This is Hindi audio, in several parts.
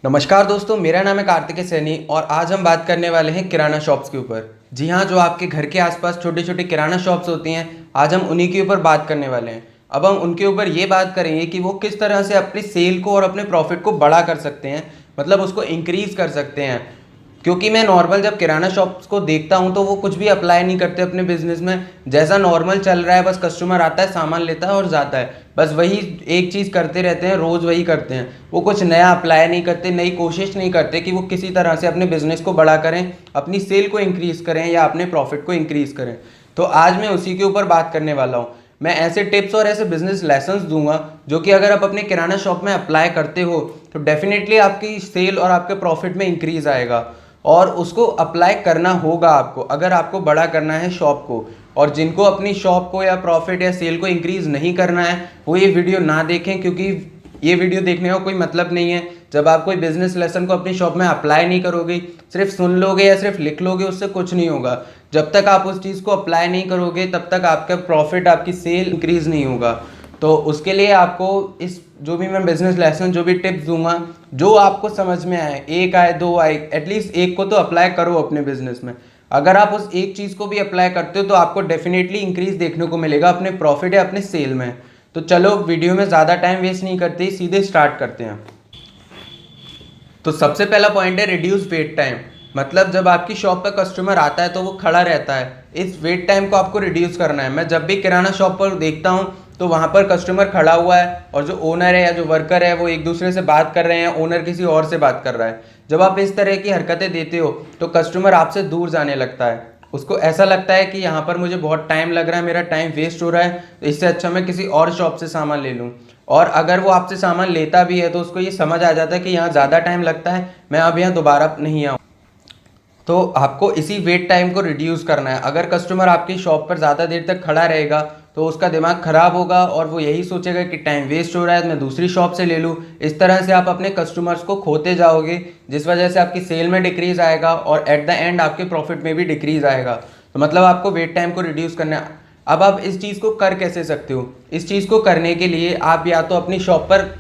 नमस्कार दोस्तों, मेरा नाम है कार्तिक सैनी और आज हम बात करने वाले हैं किराना शॉप्स के ऊपर। जी हाँ, जो आपके घर के आसपास छोटी छोटी किराना शॉप्स होती हैं, आज हम उन्हीं के ऊपर बात करने वाले हैं। अब हम उनके ऊपर ये बात करेंगे कि वो किस तरह से अपनी सेल को और अपने प्रॉफिट को बड़ा कर सकते हैं, मतलब उसको इंक्रीज़ कर सकते हैं। क्योंकि मैं नॉर्मल जब किराना शॉप्स को देखता हूँ तो वो कुछ भी अप्लाई नहीं करते अपने बिजनेस में। जैसा नॉर्मल चल रहा है, बस कस्टमर आता है, सामान लेता है और जाता है। बस वही एक चीज़ करते रहते हैं, रोज़ वही करते हैं। वो कुछ नया अप्लाई नहीं करते, नई कोशिश नहीं करते कि वो किसी तरह से अपने बिजनेस को बड़ा करें, अपनी सेल को इंक्रीज़ करें या अपने प्रॉफिट को इंक्रीज़ करें। तो आज मैं उसी के ऊपर बात करने वाला हूँ। मैं ऐसे टिप्स और ऐसे बिजनेस लेसन्स दूंगा जो कि अगर आप अपने किराना शॉप में अप्लाई करते हो तो डेफिनेटली आपकी सेल और आपके प्रॉफिट में इंक्रीज़ आएगा। और उसको अप्लाई करना होगा आपको, अगर आपको बड़ा करना है शॉप को। और जिनको अपनी शॉप को या प्रॉफिट या सेल को इंक्रीज़ नहीं करना है वो ये वीडियो ना देखें, क्योंकि ये वीडियो देखने का कोई मतलब नहीं है। जब आप कोई बिजनेस लेसन को अपनी शॉप में अप्लाई नहीं करोगे, सिर्फ सुन लोगे या सिर्फ लिख लोगे, उससे कुछ नहीं होगा। जब तक आप उस चीज़ को अप्लाई नहीं करोगे तब तक आपका प्रॉफिट, आपकी सेल इंक्रीज़ नहीं होगा। तो उसके लिए आपको इस जो भी मैं बिजनेस लेसन, जो भी टिप्स दूंगा, जो आपको समझ में आए, एक आए दो आए, एटलीस्ट एक को तो अप्लाई करो अपने बिजनेस में। अगर आप उस एक चीज़ को भी अप्लाई करते हो तो आपको डेफिनेटली इंक्रीज देखने को मिलेगा अपने प्रॉफिट या अपने सेल में। तो चलो वीडियो में ज़्यादा टाइम वेस्ट नहीं करते, सीधे स्टार्ट करते हैं। तो सबसे पहला पॉइंट है रिड्यूस वेट टाइम। मतलब जब आपकी शॉप पर कस्टमर आता है तो वो खड़ा रहता है, इस वेट टाइम को आपको रिड्यूस करना है। मैं जब भी किराना शॉप पर देखता हूँ तो वहाँ पर कस्टमर खड़ा हुआ है और जो ओनर है या जो वर्कर है वो एक दूसरे से बात कर रहे हैं, ओनर किसी और से बात कर रहा है। जब आप इस तरह की हरकतें देते हो तो कस्टमर आपसे दूर जाने लगता है। उसको ऐसा लगता है कि यहाँ पर मुझे बहुत टाइम लग रहा है, मेरा टाइम वेस्ट हो रहा है, तो इससे अच्छा मैं किसी और शॉप से सामान ले लूँ। और अगर वो आपसे सामान लेता भी है तो उसको ये समझ आ जाता है कि यहाँ ज़्यादा टाइम लगता है, मैं अब यहाँ दोबारा नहीं आऊँ। तो आपको इसी वेट टाइम को रिड्यूस करना है। अगर कस्टमर आपकी शॉप पर ज़्यादा देर तक खड़ा रहेगा तो उसका दिमाग ख़राब होगा और वो यही सोचेगा कि टाइम वेस्ट हो रहा है, मैं दूसरी शॉप से ले लूँ। इस तरह से आप अपने कस्टमर्स को खोते जाओगे, जिस वजह से आपकी सेल में डिक्रीज़ आएगा और एट द एंड आपके प्रॉफिट में भी डिक्रीज़ आएगा। तो मतलब आपको वेट टाइम को रिड्यूस करना है। अब आप इस चीज़ को कर कैसे सकते हो? इस चीज़ को करने के लिए आप या तो अपनी शॉप पर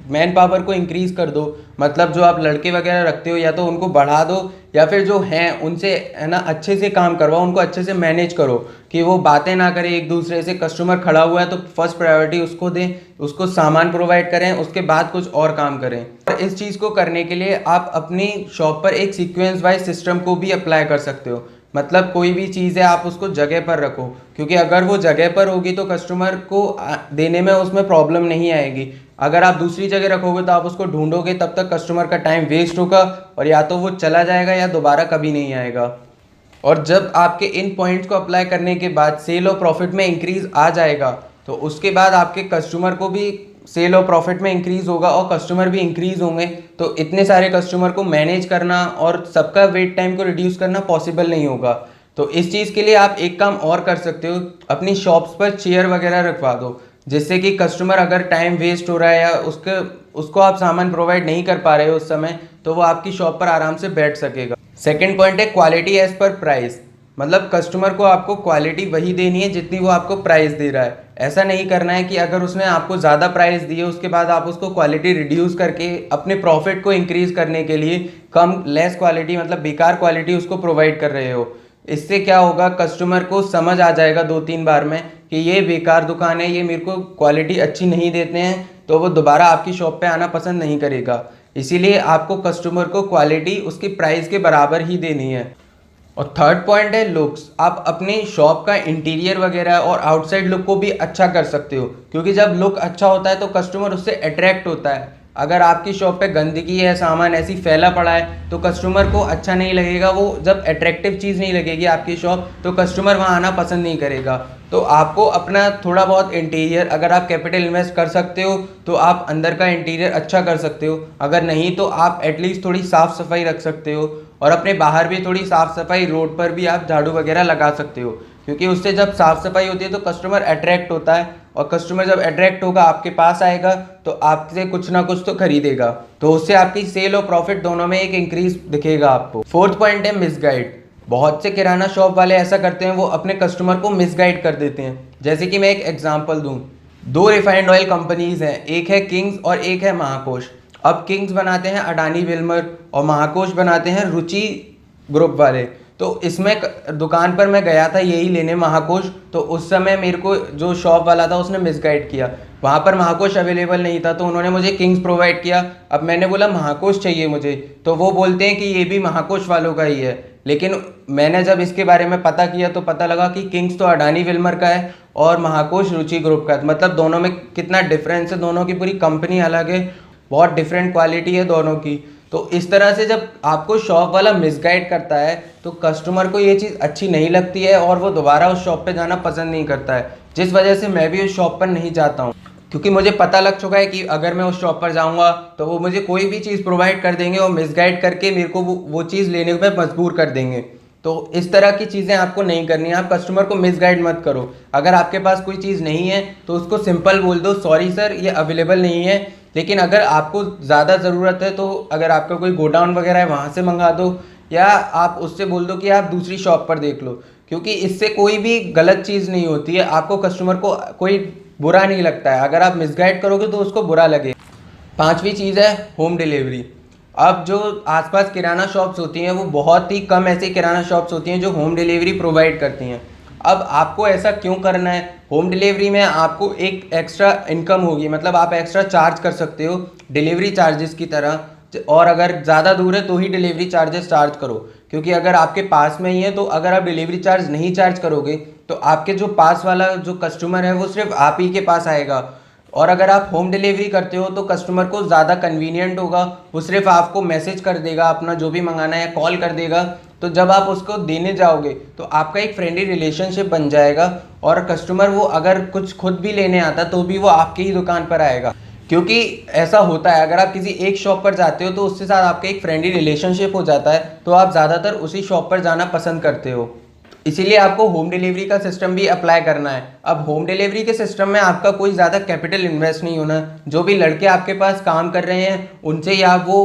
मैन पावर को इंक्रीज़ कर दो, मतलब जो आप लड़के वगैरह रखते हो या तो उनको बढ़ा दो, या फिर जो हैं उनसे है ना अच्छे से काम करवाओ, उनको अच्छे से मैनेज करो कि वो बातें ना करें एक दूसरे से। कस्टमर खड़ा हुआ है तो फर्स्ट प्रायोरिटी उसको दें, उसको सामान प्रोवाइड करें, उसके बाद कुछ और काम करें। और इस चीज़ को करने के लिए आप अपनी शॉप पर एक सीक्वेंस वाइज सिस्टम को भी अप्लाई कर सकते हो। मतलब कोई भी चीज़ है आप उसको जगह पर रखो, क्योंकि अगर वो जगह पर होगी तो कस्टमर को देने में उसमें प्रॉब्लम नहीं आएगी। अगर आप दूसरी जगह रखोगे तो आप उसको ढूंढोगे, तब तक कस्टमर का टाइम वेस्ट होगा और या तो वो चला जाएगा या दोबारा कभी नहीं आएगा। और जब आपके इन पॉइंट्स को अप्लाई करने के बाद सेल और प्रॉफिट में इंक्रीज आ जाएगा तो उसके बाद आपके कस्टमर को भी सेल और प्रॉफिट में इंक्रीज होगा और कस्टमर भी इंक्रीज होंगे। तो इतने सारे कस्टमर को मैनेज करना और सबका वेट टाइम को रिड्यूस करना पॉसिबल नहीं होगा। तो इस चीज़ के लिए आप एक काम और कर सकते हो, अपनी शॉप्स पर चेयर वगैरह रखवा दो, जिससे कि कस्टमर अगर टाइम वेस्ट हो रहा है या उसको आप सामान प्रोवाइड नहीं कर पा रहे हो उस समय, तो वो आपकी शॉप पर आराम से बैठ सकेगा। सेकंड पॉइंट है क्वालिटी एज पर प्राइस। मतलब कस्टमर को आपको क्वालिटी वही देनी है जितनी वो आपको प्राइस दे रहा है। ऐसा नहीं करना है कि अगर उसने आपको ज़्यादा प्राइस दी है उसके बाद आप उसको क्वालिटी रिड्यूस करके अपने प्रॉफिट को इंक्रीज़ करने के लिए कम लेस क्वालिटी, मतलब बेकार क्वालिटी उसको प्रोवाइड कर रहे हो। इससे क्या होगा, कस्टमर को समझ आ जाएगा दो तीन बार में कि ये बेकार दुकान है, ये मेरे को क्वालिटी अच्छी नहीं देते हैं, तो वो दोबारा आपकी शॉप पे आना पसंद नहीं करेगा। इसीलिए आपको कस्टमर को क्वालिटी उसकी प्राइस के बराबर ही देनी है। और थर्ड पॉइंट है लुक्स। आप अपनी शॉप का इंटीरियर वगैरह और आउटसाइड लुक को भी अच्छा कर सकते हो, क्योंकि जब लुक अच्छा होता है तो कस्टमर उससे अट्रैक्ट होता है। अगर आपकी शॉप पे गंदगी है, सामान ऐसी फैला पड़ा है, तो कस्टमर को अच्छा नहीं लगेगा। वो जब अट्रैक्टिव चीज़ नहीं लगेगी आपकी शॉप तो कस्टमर वहाँ आना पसंद नहीं करेगा। तो आपको अपना थोड़ा बहुत इंटीरियर, अगर आप कैपिटल इन्वेस्ट कर सकते हो तो आप अंदर का इंटीरियर अच्छा कर सकते हो, अगर नहीं तो आप एटलीस्ट थोड़ी साफ़ सफाई रख सकते हो। और अपने बाहर भी थोड़ी साफ़ सफाई, रोड पर भी आप झाड़ू वगैरह लगा सकते हो, क्योंकि उससे जब साफ़ सफाई होती है तो कस्टमर अट्रैक्ट होता है, और कस्टमर जब अट्रैक्ट होगा आपके पास आएगा तो आपसे कुछ ना कुछ तो खरीदेगा। तो उससे आपकी सेल और प्रॉफिट दोनों में एक इंक्रीज दिखेगा आपको। फोर्थ पॉइंट है मिसगाइड। बहुत से किराना शॉप वाले ऐसा करते हैं, वो अपने कस्टमर को मिसगाइड कर देते हैं। जैसे कि मैं एक एग्जांपल दूं, दो रिफाइंड ऑयल कंपनीज हैं, एक है किंग्स और एक है महाकोश। अब किंग्स बनाते हैं अडानी विल्मर और महाकोश बनाते हैं रुचि ग्रुप वाले। तो इसमें दुकान पर मैं गया था यही लेने महाकोश, तो उस समय मेरे को जो शॉप वाला था उसने मिसगाइड किया, वहाँ पर महाकोश अवेलेबल नहीं था तो उन्होंने मुझे किंग्स प्रोवाइड किया। अब मैंने बोला महाकोश चाहिए मुझे, तो वो बोलते हैं कि ये भी महाकोश वालों का ही है। लेकिन मैंने जब इसके बारे में पता किया तो पता लगा कि किंग्स तो अडानी विल्मर का है और महाकोश रुचि ग्रुप का है। मतलब दोनों में कितना डिफरेंस है, दोनों की पूरी कंपनी अलग है, बहुत डिफरेंट क्वालिटी है दोनों की। तो इस तरह से जब आपको शॉप वाला मिसगाइड करता है तो कस्टमर को ये चीज़ अच्छी नहीं लगती है और वो दोबारा उस शॉप पे जाना पसंद नहीं करता है, जिस वजह से मैं भी उस शॉप पर नहीं जाता हूँ। क्योंकि मुझे पता लग चुका है कि अगर मैं उस शॉप पर जाऊँगा तो वो मुझे कोई भी चीज़ प्रोवाइड कर देंगे और मिसगाइड करके मेरे को वो चीज़ लेने पे मजबूर कर देंगे। तो इस तरह की चीज़ें आपको नहीं करनी है, आप कस्टमर को मिसगाइड मत करो। अगर आपके पास कोई चीज़ नहीं है तो उसको सिंपल बोल दो, सॉरी सर ये अवेलेबल नहीं है। लेकिन अगर आपको ज़्यादा ज़रूरत है तो अगर आपका कोई गोडाउन वगैरह है वहाँ से मंगा दो, या आप उससे बोल दो कि आप दूसरी शॉप पर देख लो, क्योंकि इससे कोई भी गलत चीज़ नहीं होती है। आपको कस्टमर को कोई बुरा नहीं लगता है, अगर आप मिसगाइड करोगे तो उसको बुरा लगे। पांचवी चीज़ है होम डिलीवरी। अब जो आसपास किराना शॉप्स होती हैं वो बहुत ही कम ऐसी किराना शॉप्स होती हैं जो होम डिलीवरी प्रोवाइड करती हैं। अब आपको ऐसा क्यों करना है, होम डिलीवरी में आपको एक एक्स्ट्रा इनकम होगी, मतलब आप एक्स्ट्रा चार्ज कर सकते हो डिलीवरी चार्जेस की तरह। और अगर ज़्यादा दूर है तो ही डिलीवरी चार्जेस चार्ज करो, क्योंकि अगर आपके पास में ही है तो अगर आप डिलीवरी चार्ज नहीं चार्ज करोगे तो आपके जो पास वाला जो कस्टमर है वो सिर्फ आप ही के पास आएगा। और अगर आप होम डिलीवरी करते हो तो कस्टमर को ज़्यादा कन्वीनियंट होगा, वो सिर्फ आपको मैसेज कर देगा अपना जो भी मंगाना है, कॉल कर देगा। तो जब आप उसको देने जाओगे तो आपका एक फ्रेंडली रिलेशनशिप बन जाएगा और कस्टमर वो अगर कुछ खुद भी लेने आता तो भी वो आपकी ही दुकान पर आएगा। क्योंकि ऐसा होता है, अगर आप किसी एक शॉप पर जाते हो तो उसके साथ आपका एक फ्रेंडली रिलेशनशिप हो जाता है, तो आप ज़्यादातर उसी शॉप पर जाना पसंद करते हो। इसीलिए आपको होम डिलीवरी का सिस्टम भी अप्लाई करना है। अब होम डिलीवरी के सिस्टम में आपका कोई ज़्यादा कैपिटल इन्वेस्ट नहीं होना। जो भी लड़के आपके पास काम कर रहे हैं उनसे ही आप वो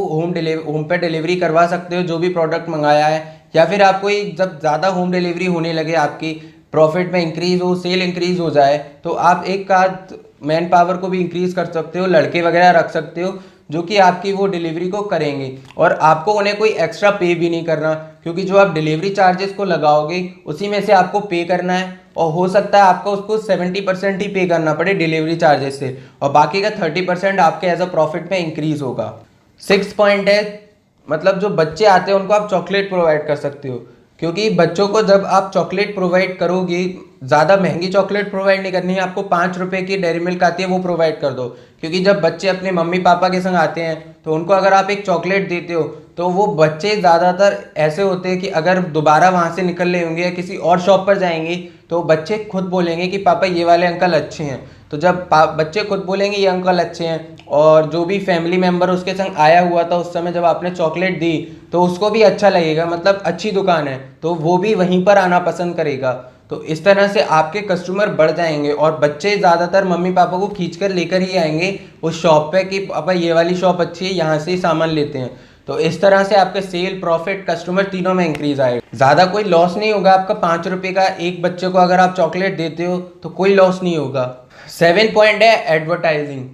होम पे डिलीवरी करवा सकते हो जो भी प्रोडक्ट मंगाया है। या फिर आपको जब ज़्यादा होम डिलीवरी होने लगे, आपकी प्रॉफिट में इंक्रीज़ हो, सेल इंक्रीज़ हो जाए, तो आप एक आध मैन पावर को भी इंक्रीज़ कर सकते हो, लड़के वगैरह रख सकते हो जो कि आपकी वो डिलीवरी को करेंगे। और आपको उन्हें कोई एक्स्ट्रा पे भी नहीं करना, क्योंकि जो आप डिलीवरी चार्जेस को लगाओगे उसी में से आपको पे करना है। और हो सकता है आपको उसको 70% ही पे करना पड़े डिलीवरी चार्जेस से, और बाकी का 30% आपके एज अ प्रॉफिट में इंक्रीज़ होगा। 6 पॉइंट है, मतलब जो बच्चे आते हैं उनको आप चॉकलेट प्रोवाइड कर सकते हो। क्योंकि बच्चों को जब आप चॉकलेट प्रोवाइड करोगे, ज़्यादा महंगी चॉकलेट प्रोवाइड नहीं करनी है, आपको 5 रुपये की डेयरी मिल्क आती है वो प्रोवाइड कर दो। क्योंकि जब बच्चे अपने मम्मी पापा के संग आते हैं तो उनको अगर आप एक चॉकलेट देते हो तो वो बच्चे ज़्यादातर ऐसे होते हैं कि अगर दोबारा वहाँ से निकल रहे होंगे या किसी और शॉप पर जाएंगे तो बच्चे खुद बोलेंगे कि पापा ये वाले अंकल अच्छे हैं। तो जब बच्चे खुद बोलेंगे ये अंकल अच्छे हैं, और जो भी फैमिली मेम्बर उसके संग आया हुआ था उस समय जब आपने चॉकलेट दी तो उसको भी अच्छा लगेगा, मतलब अच्छी दुकान है तो वो भी वहीं पर आना पसंद करेगा। तो इस तरह से आपके कस्टमर बढ़ जाएंगे और बच्चे ज़्यादातर मम्मी पापा को खींच कर लेकर ही आएंगे उस शॉप पे कि पापा ये वाली शॉप अच्छी है, यहाँ से ही सामान लेते हैं। तो इस तरह से आपके सेल, प्रॉफिट, कस्टमर तीनों में इंक्रीज आएगा। ज़्यादा कोई लॉस नहीं होगा आपका। 5 रुपये का एक बच्चे को अगर आप चॉकलेट देते हो तो कोई लॉस नहीं होगा। 7 पॉइंट है एडवर्टाइजिंग।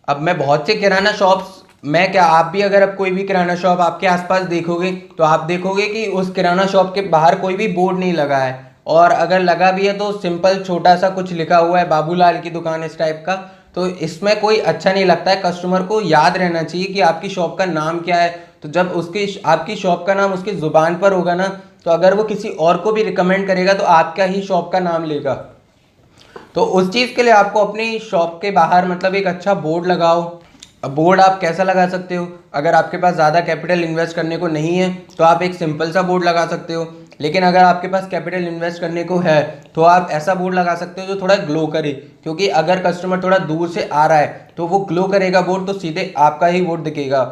अब मैं बहुत से किराना शॉप्स, मैं क्या आप भी अगर अब कोई भी किराना शॉप आपके आसपास देखोगे तो आप देखोगे कि उस किराना शॉप के बाहर कोई भी बोर्ड नहीं लगा है, और अगर लगा भी है तो सिंपल छोटा सा कुछ लिखा हुआ है बाबूलाल की दुकान इस टाइप का। तो इसमें कोई अच्छा नहीं लगता है। कस्टमर को याद रहना चाहिए कि आपकी शॉप का नाम क्या है। तो जब उसकी आपकी शॉप का नाम उसकी ज़ुबान पर होगा ना, तो अगर वो किसी और को भी रिकमेंड करेगा तो आपका ही शॉप का नाम लेगा। तो उस चीज़ के लिए आपको अपनी शॉप के बाहर मतलब एक अच्छा बोर्ड लगाओ। अब बोर्ड आप कैसा लगा सकते हो, अगर आपके पास ज़्यादा कैपिटल इन्वेस्ट करने को नहीं है तो आप एक सिंपल सा बोर्ड लगा सकते हो। लेकिन अगर आपके पास कैपिटल इन्वेस्ट करने को है तो आप ऐसा बोर्ड लगा सकते हो जो थोड़ा ग्लो करे, क्योंकि अगर कस्टमर थोड़ा दूर से आ रहा है तो वो ग्लो करेगा बोर्ड, तो सीधे आपका ही बोर्ड दिखेगा।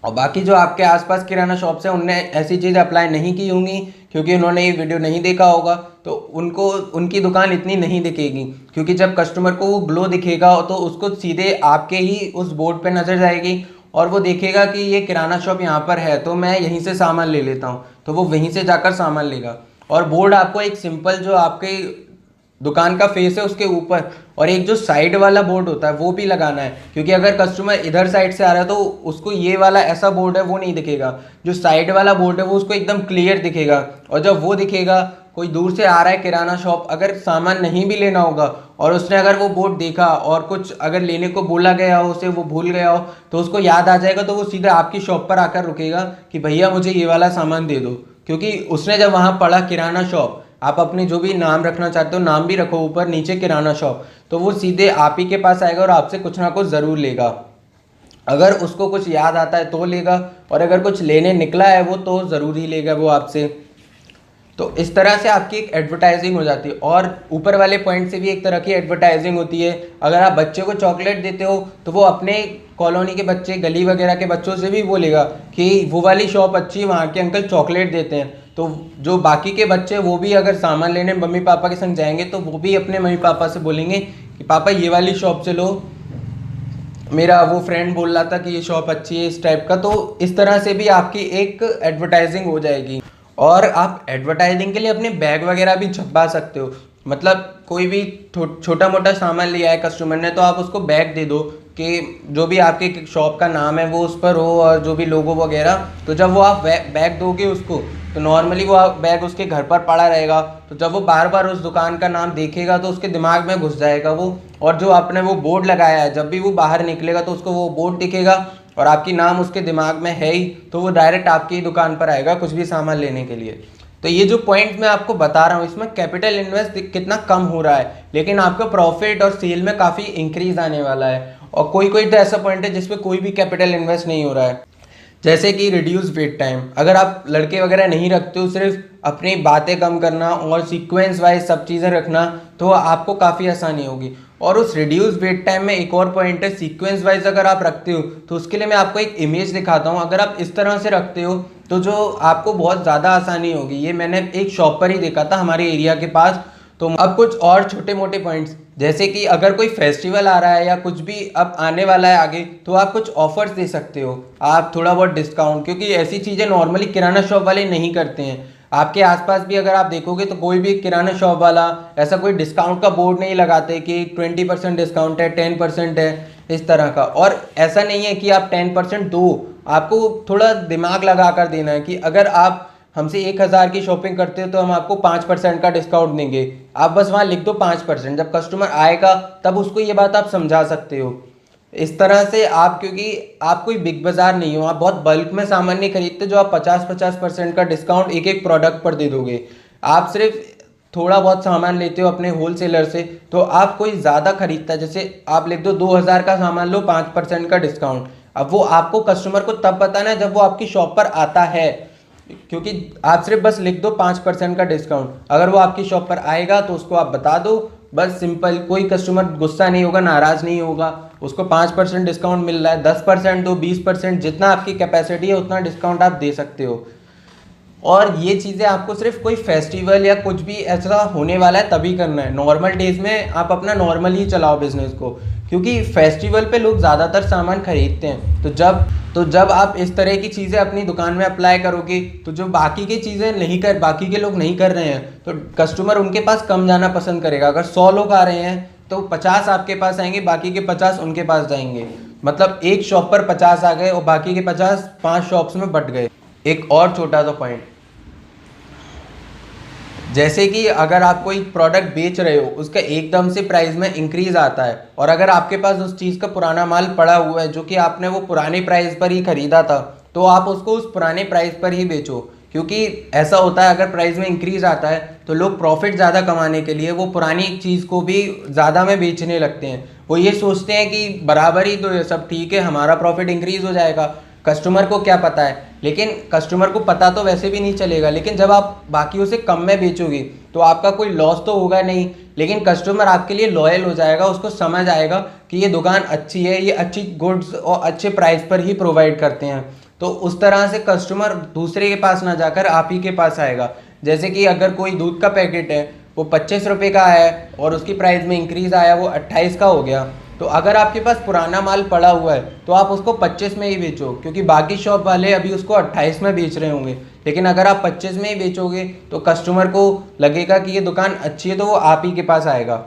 और बाकी जो आपके आसपास किराना शॉप्स हैं उनने ऐसी चीज़ अप्लाई नहीं की होंगी, क्योंकि उन्होंने ये वीडियो नहीं देखा होगा, तो उनको उनकी दुकान इतनी नहीं दिखेगी। क्योंकि जब कस्टमर को वो ग्लो दिखेगा तो उसको सीधे आपके ही उस बोर्ड पे नज़र जाएगी और वो देखेगा कि ये किराना शॉप यहाँ पर है तो मैं यहीं से सामान ले लेता हूँ, तो वो वहीं से जाकर सामान लेगा। और बोर्ड आपको एक सिंपल जो आपके दुकान का फेस है उसके ऊपर, और एक जो साइड वाला बोर्ड होता है वो भी लगाना है, क्योंकि अगर कस्टमर इधर साइड से आ रहा है तो उसको ये वाला ऐसा बोर्ड है वो नहीं दिखेगा, जो साइड वाला बोर्ड है वो उसको एकदम क्लियर दिखेगा। और जब वो दिखेगा, कोई दूर से आ रहा है किराना शॉप, अगर सामान नहीं भी लेना होगा और उसने अगर वो बोर्ड देखा और कुछ अगर लेने को बोला गया हो उसे, वो भूल गया हो, तो उसको याद आ जाएगा, तो वो सीधे आपकी शॉप पर आकर रुकेगा कि भैया मुझे ये वाला सामान दे दो। क्योंकि उसने जब वहाँ पढ़ा किराना शॉप, आप अपने जो भी नाम रखना चाहते हो नाम भी रखो ऊपर, नीचे किराना शॉप, तो वो सीधे आप ही के पास आएगा और आपसे कुछ ना कुछ ज़रूर लेगा। अगर उसको कुछ याद आता है तो लेगा, और अगर कुछ लेने निकला है वो तो ज़रूर ही लेगा वो आपसे। तो इस तरह से आपकी एक एडवर्टाइजिंग हो जाती है। और ऊपर वाले पॉइंट से भी एक तरह की एडवर्टाइजिंग होती है। अगर आप बच्चे को चॉकलेट देते हो तो वो अपने कॉलोनी के बच्चे, गली वगैरह के बच्चों से भी बोलेगा कि वो वाली शॉप अच्छी है, वहाँ के अंकल चॉकलेट देते हैं। तो जो बाकी के बच्चे वो भी अगर सामान लेने मम्मी पापा के संग जाएंगे तो वो भी अपने मम्मी पापा से बोलेंगे कि पापा ये वाली शॉप से लो, मेरा वो फ्रेंड बोल रहा था कि ये शॉप अच्छी है, इस टाइप का। तो इस तरह से भी आपकी एक एडवर्टाइजिंग हो जाएगी। और आप एडवर्टाइजिंग के लिए अपने बैग वगैरह भी छपवा सकते हो। मतलब कोई भी छोटा मोटा सामान लिया है कस्टमर ने, तो आप उसको बैग दे दो कि जो भी आपके शॉप का नाम है वो उस पर हो और जो भी लोगो वगैरह। तो जब वो आप बैग दोगे उसको, तो नॉर्मली वो बैग उसके घर पर पड़ा रहेगा, तो जब वो बार बार उस दुकान का नाम देखेगा तो उसके दिमाग में घुस जाएगा वो। और जो आपने वो बोर्ड लगाया है, जब भी वो बाहर निकलेगा तो उसको वो बोर्ड दिखेगा और आपकी नाम उसके दिमाग में है ही, तो वो डायरेक्ट आपकी ही दुकान पर आएगा कुछ भी सामान लेने के लिए। तो ये जो पॉइंट मैं आपको बता रहा हूँ, इसमें कैपिटल इन्वेस्ट कितना कम हो रहा है, लेकिन आपका प्रॉफिट और सेल में काफ़ी इंक्रीज आने वाला है। और कोई कोई तो ऐसा पॉइंट है जिसमें कोई भी कैपिटल इन्वेस्ट नहीं हो रहा है, जैसे कि रिड्यूस वेट टाइम। अगर आप लड़के वगैरह नहीं रखते हो, सिर्फ अपनी बातें कम करना और सीक्वेंस वाइज सब चीज़ें रखना, तो आपको काफ़ी आसानी होगी। और उस रिड्यूस वेट टाइम में एक और पॉइंट है, सीक्वेंस वाइज अगर आप रखते हो तो उसके लिए मैं आपको एक इमेज दिखाता हूँ। अगर आप इस तरह से रखते हो तो जो आपको बहुत ज़्यादा आसानी होगी। ये मैंने एक शॉप पर ही देखा था हमारे एरिया के पास। तो अब कुछ और छोटे मोटे पॉइंट्स, जैसे कि अगर कोई फेस्टिवल आ रहा है या कुछ भी अब आने वाला है आगे, तो आप कुछ ऑफर्स दे सकते हो, आप थोड़ा बहुत डिस्काउंट, क्योंकि ऐसी चीज़ें नॉर्मली किराना शॉप वाले नहीं करते हैं। आपके आसपास भी अगर आप देखोगे तो कोई भी किराना शॉप वाला ऐसा कोई डिस्काउंट का बोर्ड नहीं लगाते कि 20% डिस्काउंट है, 10% है, इस तरह का। और ऐसा नहीं है कि आप 10% दो, आपको थोड़ा दिमाग लगा कर देना है कि अगर आप हमसे 1000 की शॉपिंग करते हो तो हम आपको 5% का डिस्काउंट देंगे। आप बस वहाँ लिख दो 5%, जब कस्टमर आएगा तब उसको ये बात आप समझा सकते हो। इस तरह से आप, क्योंकि आप कोई बिग बाजार नहीं हो, आप बहुत बल्क में सामान नहीं खरीदते जो आप 50-50% का डिस्काउंट एक एक प्रोडक्ट पर दे दोगे। आप सिर्फ थोड़ा बहुत सामान लेते हो अपने होलसेलर से, तो आप कोई ज़्यादा खरीदता है, जैसे आप लिख दो 2000 का सामान लो 5% का डिस्काउंट। अब वो आपको कस्टमर को तब बताना है जब वो आपकी शॉप पर आता है, क्योंकि आप सिर्फ बस लिख दो 5% का डिस्काउंट, अगर वो आपकी शॉप पर आएगा तो उसको आप बता दो, बस सिंपल। कोई कस्टमर गुस्सा नहीं होगा, नाराज़ नहीं होगा, उसको 5% डिस्काउंट मिल रहा है, 10% दो, 20%, जितना आपकी कैपेसिटी है उतना डिस्काउंट आप दे सकते हो। और ये चीज़ें आपको सिर्फ कोई फेस्टिवल या कुछ भी ऐसा होने वाला है तभी करना है। नॉर्मल डेज में आप अपना नॉर्मल ही चलाओ बिजनेस को, क्योंकि फेस्टिवल पे लोग ज़्यादातर सामान खरीदते हैं। तो जब आप इस तरह की चीज़ें अपनी दुकान में अप्लाई करोगे, तो जो बाकी की चीज़ें बाकी के लोग नहीं कर रहे हैं, तो कस्टमर उनके पास कम जाना पसंद करेगा। अगर 100 लोग आ रहे हैं तो 50 आपके पास आएंगे, बाकी के 50 उनके पास जाएंगे। मतलब एक शॉप पर 50 आ गए और बाकी के 50 5 शॉप्स में बट गए। एक और छोटा सा पॉइंट, जैसे कि अगर आप कोई प्रोडक्ट बेच रहे हो, उसका एकदम से प्राइस में इंक्रीज आता है, और अगर आपके पास उस चीज़ का पुराना माल पड़ा हुआ है जो कि आपने वो पुराने प्राइस पर ही खरीदा था, तो आप उसको उस पुराने प्राइस पर ही बेचो। क्योंकि ऐसा होता है, अगर प्राइस में इंक्रीज आता है तो लोग प्रॉफिट ज़्यादा कमाने के लिए वो पुरानी चीज़ को भी ज़्यादा में बेचने लगते हैं। वो ये सोचते हैं कि बराबर ही तो ये सब ठीक है, हमारा प्रॉफिट इंक्रीज हो जाएगा, कस्टमर को क्या पता है। लेकिन कस्टमर को पता तो वैसे भी नहीं चलेगा, लेकिन जब आप बाकियों से कम में बेचोगे तो आपका कोई लॉस तो होगा नहीं, लेकिन कस्टमर आपके लिए लॉयल हो जाएगा, उसको समझ आएगा कि ये दुकान अच्छी है, ये अच्छी गुड्स और अच्छे प्राइस पर ही प्रोवाइड करते हैं। तो उस तरह से कस्टमर दूसरे के पास ना जाकर आप ही के पास आएगा। जैसे कि अगर कोई दूध का पैकेट है वो 25 रुपये का है और उसकी प्राइस में इंक्रीज़ आया, वो 28 का हो गया, तो अगर आपके पास पुराना माल पड़ा हुआ है तो आप उसको 25 में ही बेचो, क्योंकि बाकी शॉप वाले अभी उसको 28 में बेच रहे होंगे। लेकिन अगर आप 25 में ही बेचोगे तो कस्टमर को लगेगा कि ये दुकान अच्छी है, तो वो आप ही के पास आएगा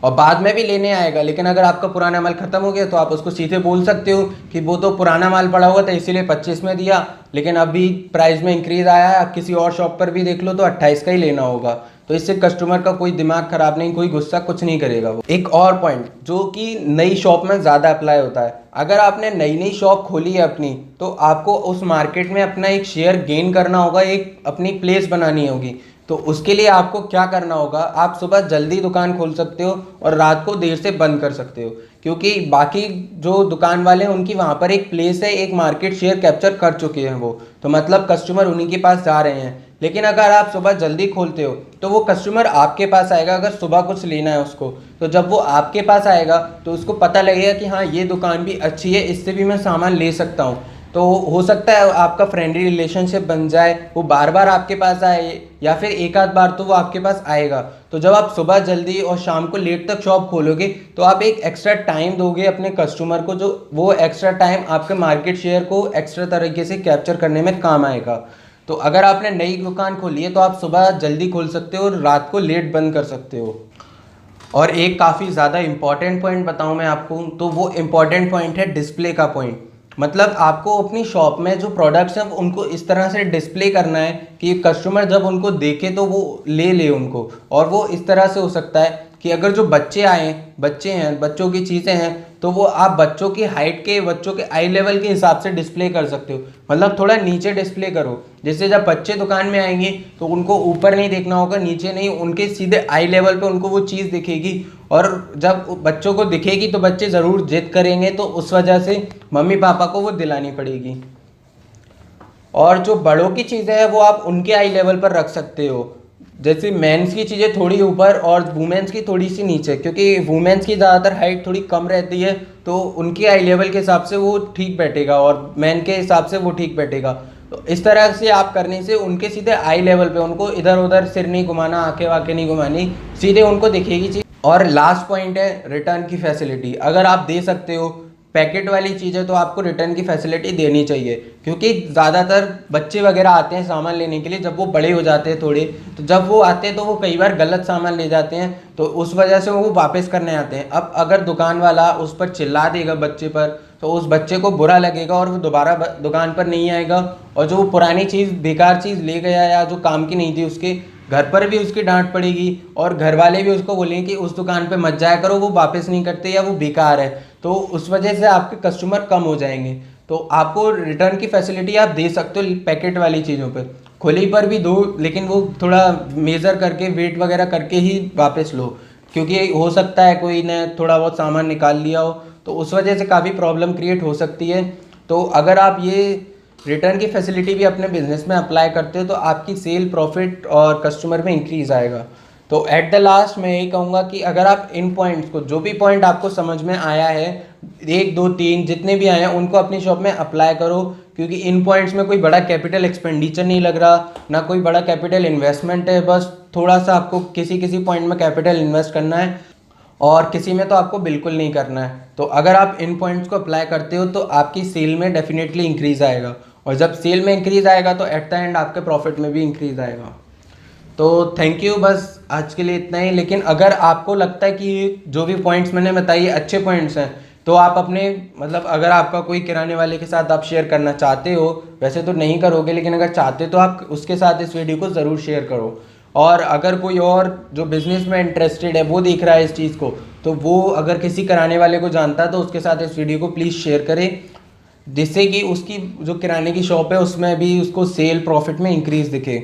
और बाद में भी लेने आएगा। लेकिन अगर आपका पुराना माल खत्म हो गया तो आप उसको सीधे बोल सकते हो कि वो तो पुराना माल पड़ा हुआ था इसीलिए 25 में दिया, लेकिन अभी प्राइस में इंक्रीज आया है, आप किसी और शॉप पर भी देख लो तो 28 का ही लेना होगा। तो इससे कस्टमर का कोई दिमाग खराब नहीं, कोई गुस्सा कुछ नहीं करेगा वो। एक और पॉइंट जो कि नई शॉप में ज़्यादा अप्लाई होता है, अगर आपने नई नई शॉप खोली है अपनी तो आपको उस मार्केट में अपना एक शेयर गेन करना होगा, एक अपनी प्लेस बनानी होगी। तो उसके लिए आपको क्या करना होगा, आप सुबह जल्दी दुकान खोल सकते हो और रात को देर से बंद कर सकते हो, क्योंकि बाकी जो दुकान वाले हैं उनकी वहाँ पर एक प्लेस है, एक मार्केट शेयर कैप्चर कर चुके हैं वो, तो मतलब कस्टमर उन्हीं के पास जा रहे हैं। लेकिन अगर आप सुबह जल्दी खोलते हो तो वो कस्टमर आपके पास आएगा, अगर सुबह कुछ लेना है उसको, तो जब वो आपके पास आएगा तो उसको पता लगेगा कि हाँ ये दुकान भी अच्छी है, इससे भी मैं सामान ले सकता हूँ। तो हो सकता है आपका फ्रेंडली रिलेशनशिप बन जाए, वो बार बार आपके पास आए, या फिर एक आध बार तो वो आपके पास आएगा। तो जब आप सुबह जल्दी और शाम को लेट तक शॉप खोलोगे तो आप एक एक्स्ट्रा टाइम दोगे अपने कस्टमर को, जो वो एक्स्ट्रा टाइम आपके मार्केट शेयर को एक्स्ट्रा तरीके से कैप्चर करने में काम आएगा। तो अगर आपने नई दुकान खोली है तो आप सुबह जल्दी खोल सकते हो और रात को लेट बंद कर सकते हो। और एक काफ़ी ज़्यादा इम्पॉर्टेंट पॉइंट बताऊं मैं आपको, तो वो इम्पॉर्टेंट पॉइंट है डिस्प्ले का पॉइंट। मतलब आपको अपनी शॉप में जो प्रोडक्ट्स हैं उनको इस तरह से डिस्प्ले करना है कि कस्टमर जब उनको देखे तो वो ले उनको। और वो इस तरह से हो सकता है कि अगर जो बच्चे आए, बच्चे हैं, बच्चों की चीज़ें हैं, तो वो आप बच्चों की हाइट के, बच्चों के आई लेवल के हिसाब से डिस्प्ले कर सकते हो। मतलब थोड़ा नीचे डिस्प्ले करो, जिससे जब बच्चे दुकान में आएंगे तो उनको ऊपर नहीं देखना होगा, नीचे नहीं, उनके सीधे आई लेवल पे उनको वो चीज़ दिखेगी। और जब बच्चों को दिखेगी तो बच्चे ज़रूर जिद करेंगे, तो उस वजह से मम्मी पापा को वो दिलानी पड़ेगी। और जो बड़ों की चीज़ें हैं वो आप उनके आई लेवल पर रख सकते हो, जैसे मेंस की चीज़ें थोड़ी ऊपर और वुमेन्स की थोड़ी सी नीचे, क्योंकि वुमेन्स की ज़्यादातर हाइट थोड़ी कम रहती है, तो उनके आई लेवल के हिसाब से वो ठीक बैठेगा और मेन के हिसाब से वो ठीक बैठेगा। तो इस तरह से आप करने से उनके सीधे आई लेवल पे, उनको इधर उधर सिर नहीं घुमाना, आंखें वाँखें नहीं घुमानी, सीधे उनको दिखेगी चीज़। और लास्ट पॉइंट है रिटर्न की फैसिलिटी। अगर आप दे सकते हो पैकेट वाली चीज़ें तो आपको रिटर्न की फैसिलिटी देनी चाहिए, क्योंकि ज़्यादातर बच्चे वगैरह आते हैं सामान लेने के लिए, जब वो बड़े हो जाते हैं थोड़े, तो जब वो आते हैं तो वो कई बार गलत सामान ले जाते हैं, तो उस वजह से वो वापस करने आते हैं। अब अगर दुकान वाला उस पर चिल्ला देगा बच्चे पर, तो उस बच्चे को बुरा लगेगा और वो दोबारा दुकान पर नहीं आएगा, और जो पुरानी चीज़, बेकार चीज़ ले गया या जो काम की नहीं थी, उसके घर पर भी उसकी डांट पड़ेगी और घर वाले भी उसको बोलेंगे कि उस दुकान पे मत जाया करो, वो वापस नहीं करते या वो बेकार है। तो उस वजह से आपके कस्टमर कम हो जाएंगे। तो आपको रिटर्न की फैसिलिटी आप दे सकते हो पैकेट वाली चीज़ों पर, खुली पर भी दो, लेकिन वो थोड़ा मेज़र करके, वेट वगैरह करके ही वापस लो, क्योंकि हो सकता है कोई ने थोड़ा बहुत सामान निकाल लिया हो, तो उस वजह से काफ़ी प्रॉब्लम क्रिएट हो सकती है। तो अगर आप ये रिटर्न की फैसिलिटी भी अपने बिजनेस में अप्लाई करते हो तो आपकी सेल, प्रॉफिट और कस्टमर में इंक्रीज़ आएगा। तो एट द लास्ट मैं यही कहूँगा कि अगर आप इन पॉइंट्स को, जो भी पॉइंट आपको समझ में आया है, 1 2 3 जितने भी आए हैं, उनको अपनी शॉप में अप्लाई करो, क्योंकि इन पॉइंट्स में कोई बड़ा कैपिटल एक्सपेंडिचर नहीं लग रहा, ना कोई बड़ा कैपिटल इन्वेस्टमेंट है, बस थोड़ा सा आपको किसी किसी पॉइंट में कैपिटल इन्वेस्ट करना है और किसी में तो आपको बिल्कुल नहीं करना है। तो अगर आप इन पॉइंट्स को अप्लाई करते हो तो आपकी सेल में डेफिनेटली इंक्रीज़ आएगा, और जब सेल में इंक्रीज़ आएगा तो एट द एंड आपके प्रॉफिट में भी इंक्रीज़ आएगा। तो थैंक यू, बस आज के लिए इतना ही। लेकिन अगर आपको लगता है कि जो भी पॉइंट्स मैंने बताए अच्छे पॉइंट्स हैं, तो आप अपने, मतलब अगर आपका कोई किराने वाले के साथ आप शेयर करना चाहते हो, वैसे तो नहीं करोगे, लेकिन अगर चाहते तो आप उसके साथ इस वीडियो को ज़रूर शेयर करो। और अगर कोई और जो बिज़नेस में इंटरेस्टेड है वो देख रहा है इस चीज़ को, तो वो अगर किसी किराने वाले को जानता है तो उसके साथ इस वीडियो को प्लीज़ शेयर करें, जिससे कि उसकी जो किराने की शॉप है उसमें भी उसको सेल, प्रॉफिट में इंक्रीज़ दिखे।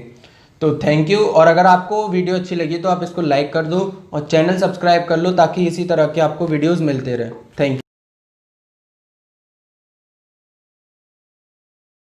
तो थैंक यू। और अगर आपको वीडियो अच्छी लगी तो आप इसको लाइक कर दो और चैनल सब्सक्राइब कर लो, ताकि इसी तरह के आपको वीडियोस मिलते रहे। Thank you.